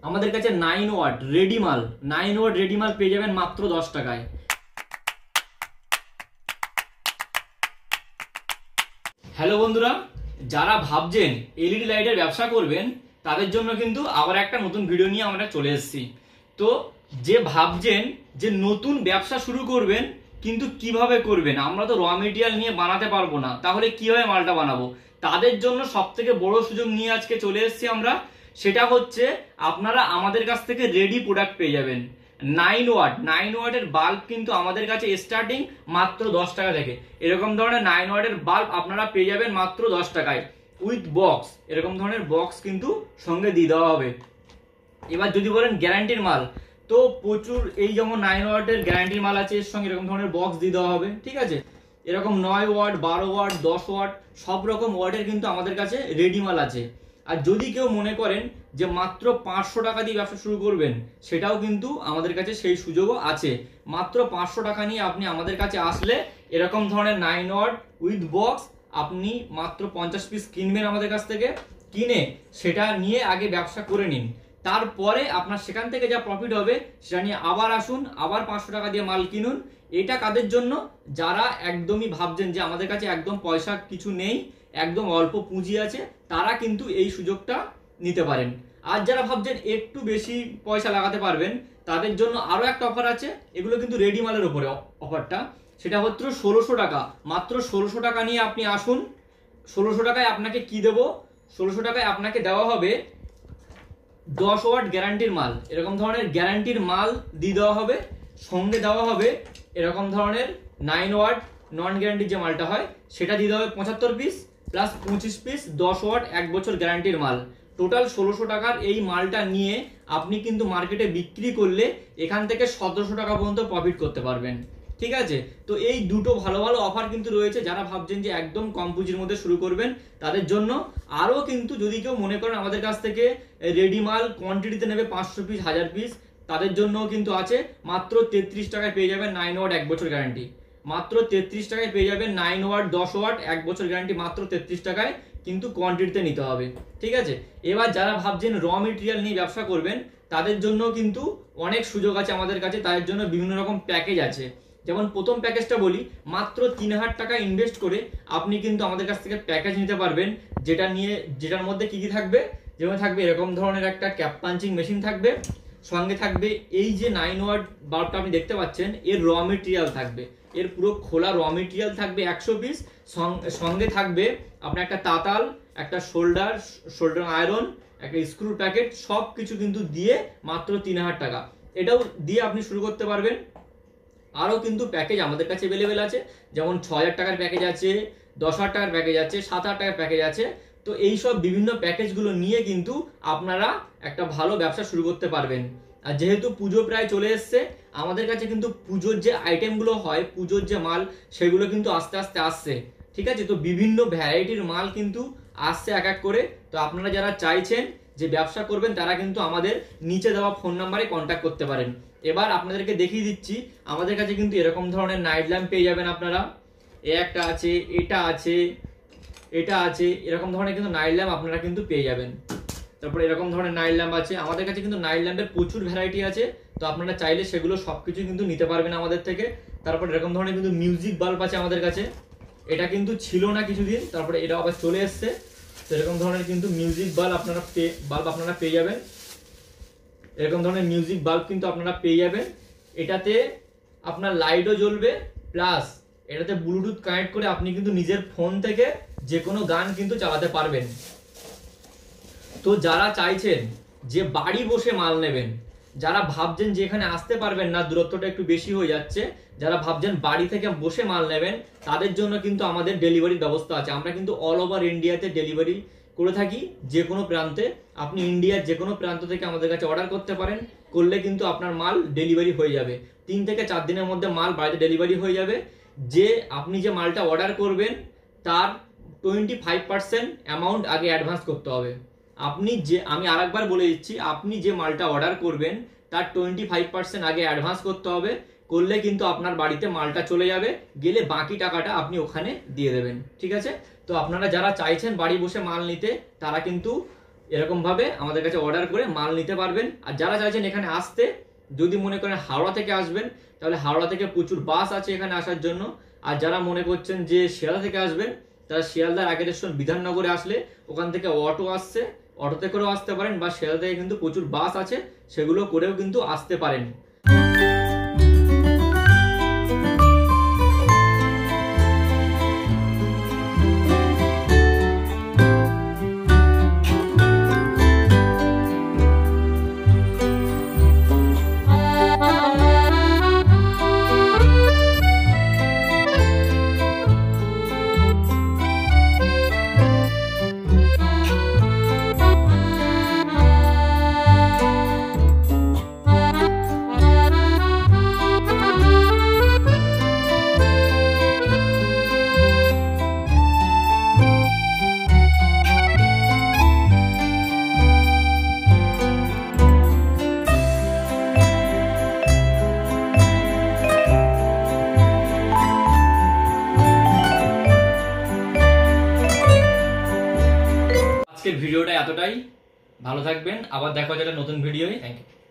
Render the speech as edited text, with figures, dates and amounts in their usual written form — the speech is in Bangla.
আমাদের কাছে 9 ওয়াট রেডি মাল 9 ওয়াট রেডি মাল পেয়ে যাবেন মাত্র 10 টাকায়। হ্যালো বন্ধুরা, যারা ভাবছেন এলইডি লাইটের ব্যবসা করবেন তাদের জন্য কিন্তু আবার একটা নতুন ভিডিও নিয়ে আমরা চলে এসেছি। তো যে ভাবছেন যে নতুন ব্যবসা শুরু করবেন কিন্তু কিভাবে করবেন, আমরা তো র মেটেরিয়াল নিয়ে বানাতে পারবো না, তাহলে কিভাবে মালটা বানাবো, তাদের জন্য সবথেকে বড় সুযোগ নিয়ে আজকে চলে এসেছি আমরা। সেটা হচ্ছে আপনারা আমাদের কাছ থেকে রেডি প্রোডাক্ট পেয়ে যাবেন। 9 ওয়াটের বাল্ব কিন্তু আমাদের কাছে স্টার্টিং মাত্র 10 টাকা থেকে। এরকম ধরনের 9 ওয়াটের বাল্ব আপনারা পেয়ে যাবেন মাত্র 10 টাকায় উইথ বক্স। এরকম ধরনের বক্স কিন্তু সঙ্গে দিয়ে দেওয়া হবে। এবার যদি বলেন গ্যারান্টির মাল, তো প্রচুর এই যেমন 9 ওয়াটের গ্যারান্টির মাল আছে, এর সঙ্গে এরকম ধরনের বক্স দিয়ে দেওয়া হবে। ঠিক আছে, এরকম 9 ওয়াট 12 ওয়াট 10 ওয়াট সব রকম ওয়াটের কিন্তু আমাদের কাছে রেডি মাল আছে। আর যদি কেউ মনে করেন যে মাত্র 500 টাকা দিয়ে ব্যবসা শুরু করবেন, সেটাও কিন্তু আমাদের কাছে সেই সুযোগও আছে। মাত্র 500 টাকা নিয়ে আপনি আমাদের কাছে আসলে এরকম ধরনের 9 ওয়াট উইথ বক্স আপনি মাত্র 50 পিস কিনবেন আমাদের কাছ থেকে। কিনে সেটা নিয়ে আগে ব্যবসা করে নিন, তারপরে আপনার সেখান থেকে যা প্রফিট হবে সেটা নিয়ে আবার আসুন, আবার 500 টাকা দিয়ে মাল কিনুন। এটা কাদের জন্য? যারা একদমই ভাবছেন যে আমাদের কাছে একদম পয়সা কিছু নেই, একদম অল্প পুঁজি আছে, তারা কিন্তু এই সুযোগটা নিতে পারেন। আর যারা ভাবছেন একটু বেশি পয়সা লাগাতে পারবেন, তাদের জন্য আরো একটা অফার আছে। এগুলো কিন্তু রেডি মালের উপরে অফারটা, সেটা হচ্ছে 1600 টাকা। মাত্র 1600 টাকা নিয়ে আপনি আসুন। 1600 টাকায় আপনাকে কি দেব? 1600 টাকায় আপনাকে দেওয়া হবে 10 ওয়াট গ্যারান্টির মাল। এরকম ধরনের গ্যারান্টির মাল দিয়ে দেওয়া হবে। সঙ্গে দেওয়া হবে এরকম ধরনের 9 ওয়াট নন গ্যারান্টির যে মালটা হয় সেটা দিয়ে দেওয়া হবে 75 পিস প্লাস 25 পিস 10 ওয়াট 1 বছর গ্যারান্টির মাল। টোটাল 1600 টাকার এই মালটা নিয়ে আপনি কিন্তু মার্কেটে বিক্রি করলে এখান থেকে 1700 টাকা পর্যন্ত প্রফিট করতে পারবেন। ঠিক আছে, তো এই দুটো ভালো ভালো অফার কিন্তু রয়েছে। যারা ভাবছেন যে একদম কম পুঁজির মধ্যে শুরু করবেন তাদের জন্য। আরও কিন্তু যদি কেউ মনে করেন আমাদের কাছ থেকে রেডি মাল কোয়ান্টিটিতে নেবে 500 পিস 1000 পিস, তাদের জন্য কিন্তু আছে। মাত্র 33 টাকায় পেয়ে যাবেন 9 ওয়াট 1 বছর গ্যারান্টি। মাত্র 33 টাকায় পেয়ে যাবেন 9 ওয়াট 10 ওয়াট 1 বছর গ্যারান্টি মাত্র 33 টাকায়, কিন্তু কোয়ান্টিটিতে নিতে হবে। ঠিক আছে, এবার যারা ভাবছেন র মেটেরিয়াল নিয়ে ব্যবসা করবেন তাদের জন্য কিন্তু অনেক সুযোগ আছে আমাদের কাছে। তাদের জন্য বিভিন্ন রকম প্যাকেজ আছে। যেমন প্রথম প্যাকেজটা বলি, মাত্র 3000 টাকা ইনভেস্ট করে আপনি কিন্তু আমাদের কাছ থেকে প্যাকেজ নিতে পারবেন। যেটার মধ্যে কি কি থাকবে? যেমন থাকবে এরকম ধরনের একটা ক্যাপ পাঞ্চিং মেশিন থাকবে, সঙ্গে থাকবে এই যে 9 ওয়াট বাল্বটা আপনি দেখতে পাচ্ছেন, এর র মেটেরিয়াল থাকবে, এর পুরো খোলা র মেটেরিয়াল থাকবে 100 পিস। সঙ্গে থাকবে আপনার একটা তাতাল, একটা শোল্ডার আয়রন, একটা স্ক্রু প্যাকেট, সব কিছু কিন্তু দিয়ে মাত্র 3000 টাকা। এটাও দিয়ে আপনি শুরু করতে পারবেন। আরও কিন্তু প্যাকেজ আমাদের কাছে অ্যাভেলেবেল আছে, যেমন 6000 টাকার প্যাকেজ আছে, 10,000 টাকার প্যাকেজ আছে, 7,000 টাকার প্যাকেজ আছে। তো এই সব বিভিন্ন প্যাকেজগুলো নিয়ে কিন্তু আপনারা একটা ভালো ব্যবসা শুরু করতে পারবেন। আর যেহেতু পুজো প্রায় চলে এসছে, আমাদের কাছে কিন্তু পুজোর যে আইটেমগুলো হয়, পুজোর যে মাল, সেগুলো কিন্তু আস্তে আস্তে আসছে। ঠিক আছে, তো বিভিন্ন ভ্যারাইটির মাল কিন্তু আসছে এক এক করে। তো আপনারা যারা চাইছেন যে ব্যবসা করবেন তারা কিন্তু আমাদের নিচে দেওয়া ফোন নাম্বারে কন্ট্যাক্ট করতে পারেন। এবার আপনাদেরকে দেখিয়ে দিচ্ছি, আমাদের কাছে কিন্তু এরকম ধরনের নাইট ল্যাম্প পেয়ে যাবেন আপনারা। একটা আছে, এটা আছে, এটা আছে, এরকম ধরনের কিন্তু নাইট ল্যাম্প আপনারা কিন্তু পেয়ে যাবেন। তারপরে এরকম ধরনের নাইট ল্যাম্প আছে। আমাদের কাছে কিন্তু নাইট ল্যাম্পের প্রচুর ভ্যারাইটি আছে, তো আপনারা চাইলে সেগুলো সবকিছু কিন্তু নিতে পারবেন আমাদের থেকে। তারপর এরকম ধরনের কিন্তু মিউজিক বাল্ব আছে আমাদের কাছে। এটা কিন্তু ছিল না কিছুদিন, তারপরে এটা আবার চলে এসছে। তো এরকম ধরনের কিন্তু মিউজিক বাল্ব আপনারা পেয়ে যাবেন। এরকম ধরনের মিউজিক বাল্ব কিন্তু আপনারা পেয়ে যাবেন। এটাতে আপনার লাইটও জ্বলবে, প্লাস এটাতে ব্লুটুথ কানেক্ট করে আপনি কিন্তু নিজের ফোন থেকে যে কোনো গান কিন্তু চালাতে পারবেন। তো যারা চাইছেন যে বাড়ি বসে মাল নেবেন, যারা ভাবছেন যে এখানে আসতে পারবেন না, দূরত্বটা একটু বেশি হয়ে যাচ্ছে, যারা ভাবছেন বাড়ি থেকে বসে মাল নেবেন, তাদের জন্য কিন্তু আমাদের ডেলিভারির ব্যবস্থা আছে। আমরা কিন্তু অল ওভার ইন্ডিয়াতে ডেলিভারি করে থাকি। যে কোনো প্রান্তে, আপনি ইন্ডিয়ার যে কোনো প্রান্ত থেকে আমাদের কাছে অর্ডার করতে পারেন, করলে কিন্তু আপনার মাল ডেলিভারি হয়ে যাবে। 3 থেকে 4 দিনের মধ্যে মাল বাড়িতে ডেলিভারি হয়ে যাবে। যে আপনি যে মালটা অর্ডার করবেন তার 25% অ্যামাউন্ট আগে অ্যাডভান্স করতে হবে। আমি আরেকবার বলে দিচ্ছি, আপনি যে মালটা অর্ডার করবেন তার 25% আগে অ্যাডভান্স করতে হবে। করলে কিন্তু আপনার বাড়িতে মালটা চলে যাবে, গেলে বাকি টাকাটা আপনি ওখানে দিয়ে দেবেন। ঠিক আছে, তো আপনারা যারা চাইছেন বাড়ি বসে মাল নিতে, তারা কিন্তু এরকম ভাবে আমাদের কাছে অর্ডার করে মাল নিতে পারবেন। আর যারা চাইছেন এখানে আসতে, যদি মনে করেন হাওড়া থেকে আসবেন, তাহলে হাওড়া থেকে প্রচুর বাস আছে এখানে আসার জন্য। আর যারা মনে করছেন যে শিয়ালদা থেকে আসবেন, তারা শিয়ালদার আগের স্টেশন বিধাননগরে আসলে ওখান থেকে অটো আসছে, অটোতে করেও আসতে পারেন, বা শিয়ালদা থেকে কিন্তু প্রচুর বাস আছে, সেগুলো করেও কিন্তু আসতে পারেন। আজকের ভিডিওটা এতটাই, ভালো থাকবেন, আবার দেখা হচ্ছে একটা নতুন ভিডিওয়। Thank you.